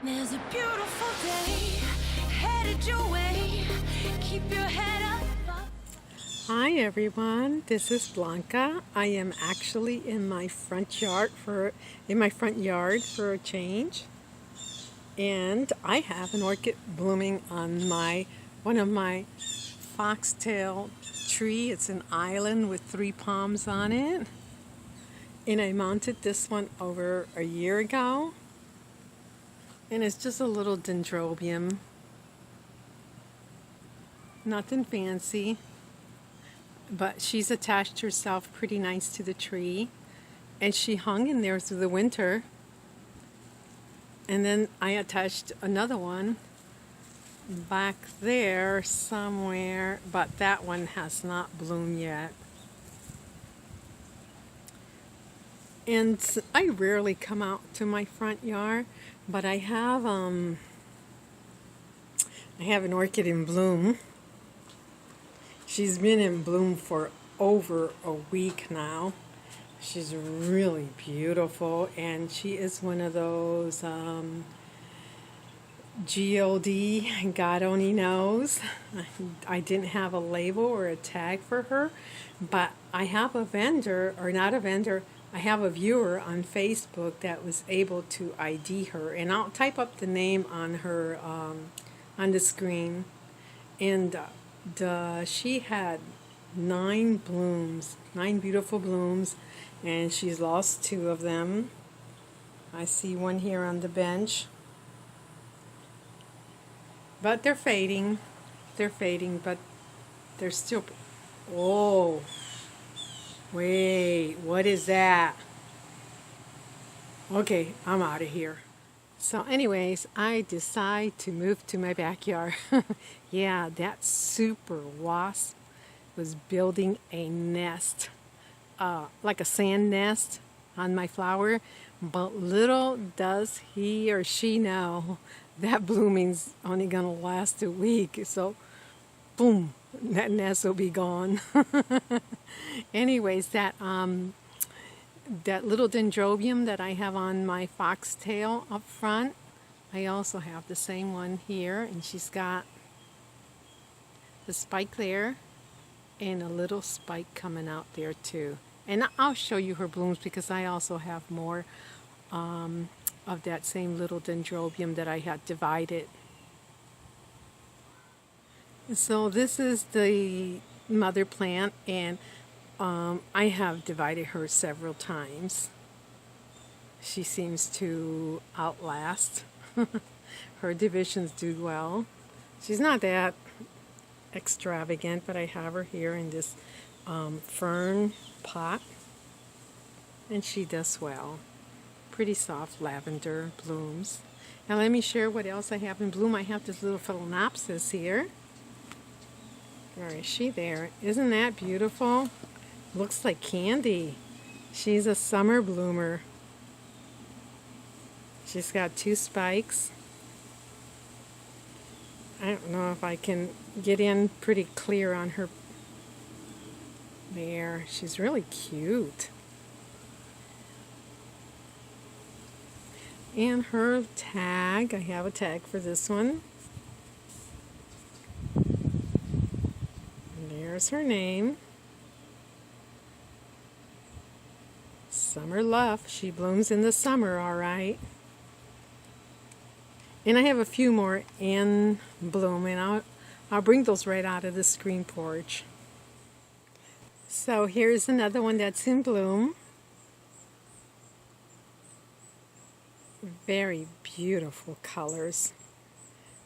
There's a beautiful day headed your way. Keep your head up. Hi everyone, this is Blanca. I am actually in my front yard for a change, and I have an orchid blooming on one of my foxtail tree. It's an island with 3 palms on it, and I mounted this one over a year ago, and it's just a little dendrobium, nothing fancy. But she's attached herself pretty nice to the tree, and she hung in there through the winter. And then I attached another one back there somewhere, but that one has not bloomed yet. And I rarely come out to my front yard, but I have an orchid in bloom. She's been in bloom for over a week now. She's really beautiful, and she is one of those GOD, God only knows. I didn't have a label or a tag for her, but I have a vendor, or not a vendor, I have a viewer on Facebook that was able to ID her, and I'll type up the name on her on the screen. And she had 9 blooms, 9 beautiful blooms, and she's lost 2 of them. I see one here on the bench, but they're fading, but they're still. Oh, wait, what is that? Okay, I'm out of here. So anyways, I decide to move to my backyard. Yeah, that super wasp was building a nest, like a sand nest on my flower. But little does he or she know that blooming's only gonna last a week. So boom, that nest will be gone. Anyways, that little dendrobium that I have on my foxtail up front, I also have the same one here, and she's got the spike there and a little spike coming out there too. And I'll show you her blooms because I also have more of that same little dendrobium that I had divided. So this is the mother plant, and I have divided her several times. She seems to outlast. Her divisions do well. She's not that extravagant, but I have her here in this fern pot, and she does well. Pretty soft lavender blooms. Now let me share what else I have in bloom. I have this little Phalaenopsis here. Where is she there? Isn't that beautiful? Looks like candy. She's a summer bloomer. She's got 2 spikes. I don't know if I can get in pretty clear on her. There, she's really cute. And her tag, I have a tag for this one. And there's her name. Summer Love. She blooms in the summer, all right. And I have a few more in bloom, and I'll bring those right out of the screen porch. So here's another one that's in bloom. Very beautiful colors.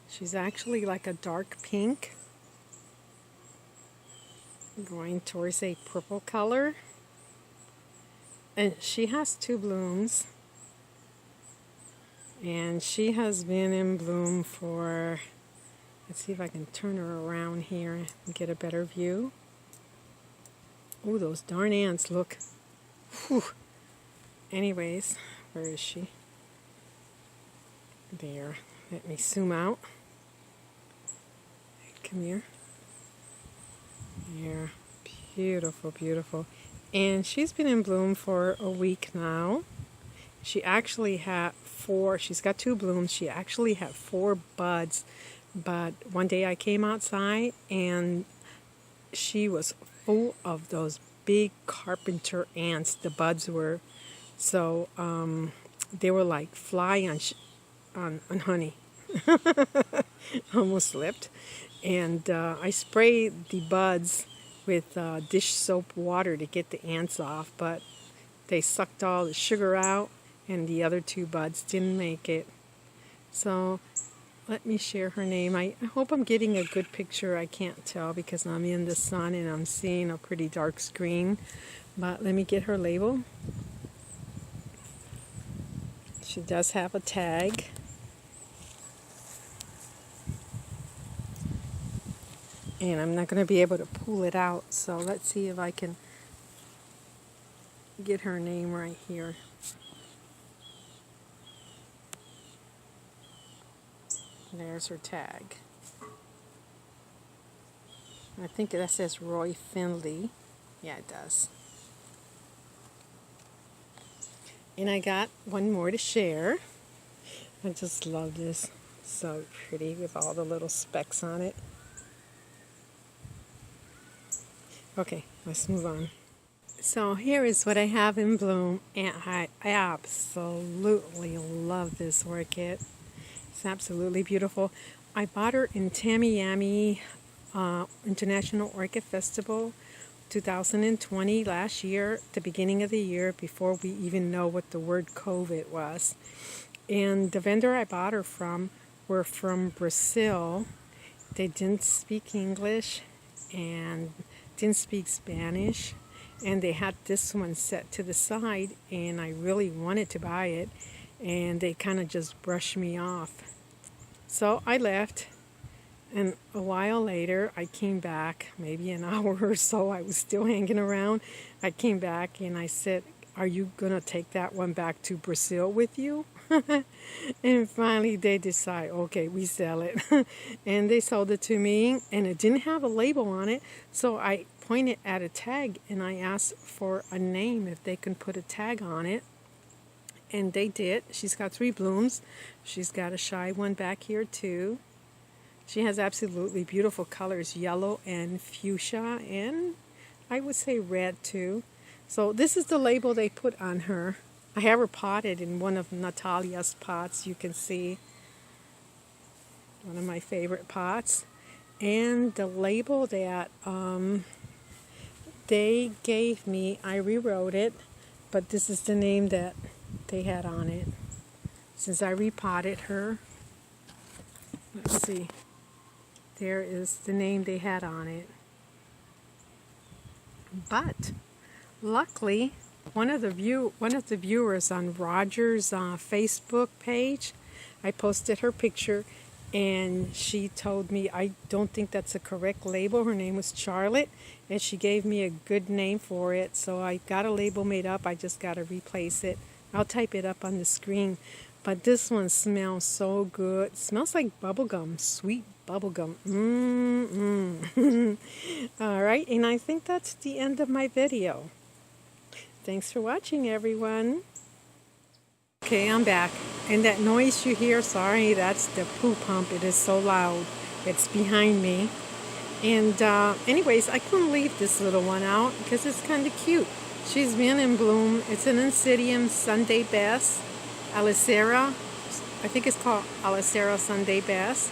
She's actually like a dark pink, going towards a purple color. And she has 2 blooms. And she has been in bloom for, let's see if I can turn her around here and get a better view. Oh, those darn ants, look. Whew. Anyways, where is she? There. Let me zoom out. Come here. There. Beautiful, beautiful. And she's been in bloom for a week now. She actually had four. She's got two blooms. She actually had four buds. But one day I came outside and she was full of those big carpenter ants. The buds were. So they were like fly on honey. Almost slipped. And I sprayed the buds with dish soap water to get the ants off, but they sucked all the sugar out and the other two buds didn't make it. So let me share her name. I hope I'm getting a good picture. I can't tell because I'm in the sun and I'm seeing a pretty dark screen. But let me get her label. She does have a tag. And I'm not going to be able to pull it out. So let's see if I can get her name right here. There's her tag. I think that says Roy Finley. Yeah, it does. And I got one more to share. I just love this. So pretty with all the little specks on it. Okay, let's move on. So here is what I have in bloom, and I absolutely love this orchid. It's absolutely beautiful. I bought her in Tamiami International Orchid Festival 2020 last year, the beginning of the year, before we even know what the word COVID was. And the vendor I bought her from were from Brazil. They didn't speak English and didn't speak Spanish, and they had this one set to the side, and I really wanted to buy it, and they kind of just brushed me off. So I left, and a while later I came back, maybe an hour or so. I was still hanging around. I came back and I said, "Are you gonna take that one back to Brazil with you?" And finally they decide, okay, we sell it. And they sold it to me, and it didn't have a label on it, so I pointed at a tag and I asked for a name, if they can put a tag on it, and they did. She's got 3 blooms. She's got a shy one back here too. She has absolutely beautiful colors, yellow and fuchsia, and I would say red too. So this is the label they put on her. I have her potted in one of Natalia's pots. You can see one of my favorite pots. And the label that they gave me, I rewrote it, but this is the name that they had on it. Since I repotted her, let's see, there is the name they had on it. But luckily, one of the viewers on Roger's Facebook page, I posted her picture, and she told me, I don't think that's a correct label. Her name was Charlotte, and she gave me a good name for it. So I got a label made up. I just got to replace it. I'll type it up on the screen. But this one smells so good. It smells like bubblegum, sweet bubblegum. All right, and I think that's the end of my video. Thanks for watching, everyone. Okay, I'm back. And that noise you hear, sorry, that's the poo pump. It is so loud. It's behind me. And anyways, I couldn't leave this little one out because it's kind of cute. She's been in bloom. It's an Oncidium Sunday Best, Alicera. I think it's called Alicera Sunday Best.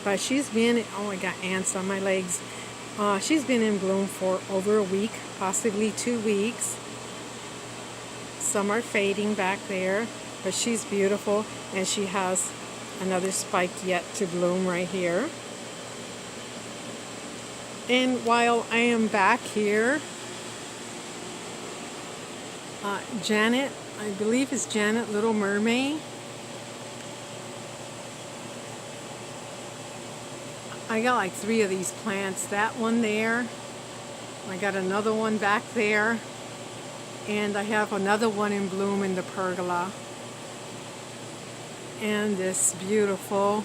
But she's been, oh, I got ants on my legs. She's been in bloom for over a week, possibly 2 weeks. Some are fading back there, but she's beautiful, and she has another spike yet to bloom right here. And while I am back here, Janet, I believe it's Janet Little Mermaid. I got like 3 of these plants. That one there. I got another one back there. And I have another one in bloom in the pergola. And this beautiful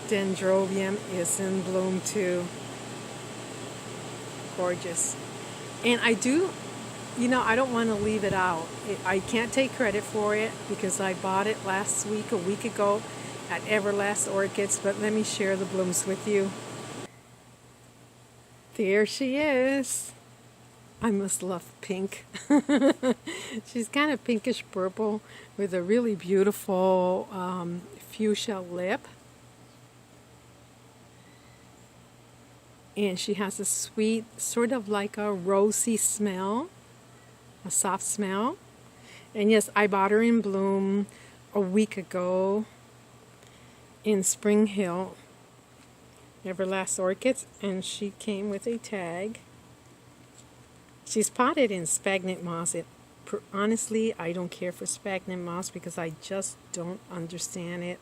dendrobium is in bloom too. Gorgeous. And I do you know, I don't want to leave it out. I can't take credit for it because I bought it last week, a week ago, at Everlast Orchids, but let me share the blooms with you. There she is. I must love pink. She's kind of pinkish purple with a really beautiful fuchsia lip. And she has a sweet, sort of like a rosy smell, a soft smell. And yes, I bought her in bloom a week ago in Spring Hill, Everlast Orchids, and she came with a tag. She's potted in sphagnum moss. Honestly, I don't care for sphagnum moss because I just don't understand it.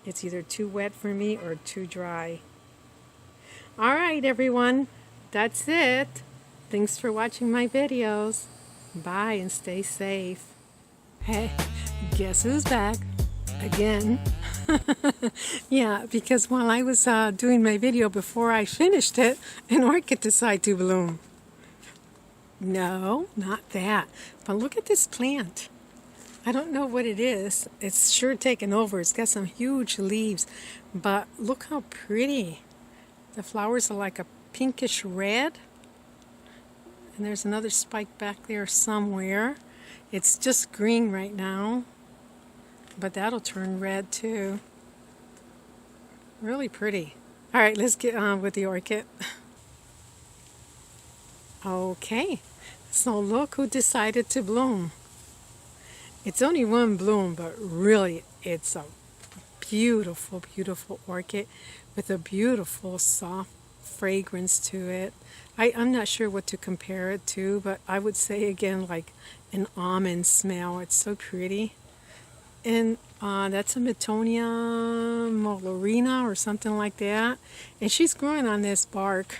It's either too wet for me or too dry. All right, everyone, that's it. Thanks for watching my videos. Bye and stay safe. Hey, guess who's back? Again. Yeah, because while I was doing my video before I finished it, an orchid decided to bloom. No, not that. But look at this plant. I don't know what it is. It's sure taken over. It's got some huge leaves. But look how pretty. The flowers are like a pinkish red. And there's another spike back there somewhere. It's just green right now. But that'll turn red too. Really pretty. All right, let's get on with the orchid. Okay, so look who decided to bloom. It's only one bloom, but really it's a beautiful, beautiful orchid with a beautiful soft fragrance to it. I'm not sure what to compare it to, but I would say again like an almond smell. It's so pretty. And that's a Metonia molorina or something like that. And she's growing on this bark.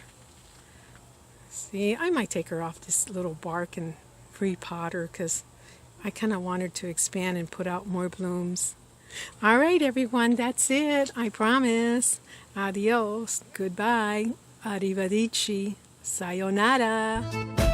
See, I might take her off this little bark and repot her because I kind of want her to expand and put out more blooms. All right, everyone, that's it. I promise. Adios. Goodbye. Arrivederci. Sayonara.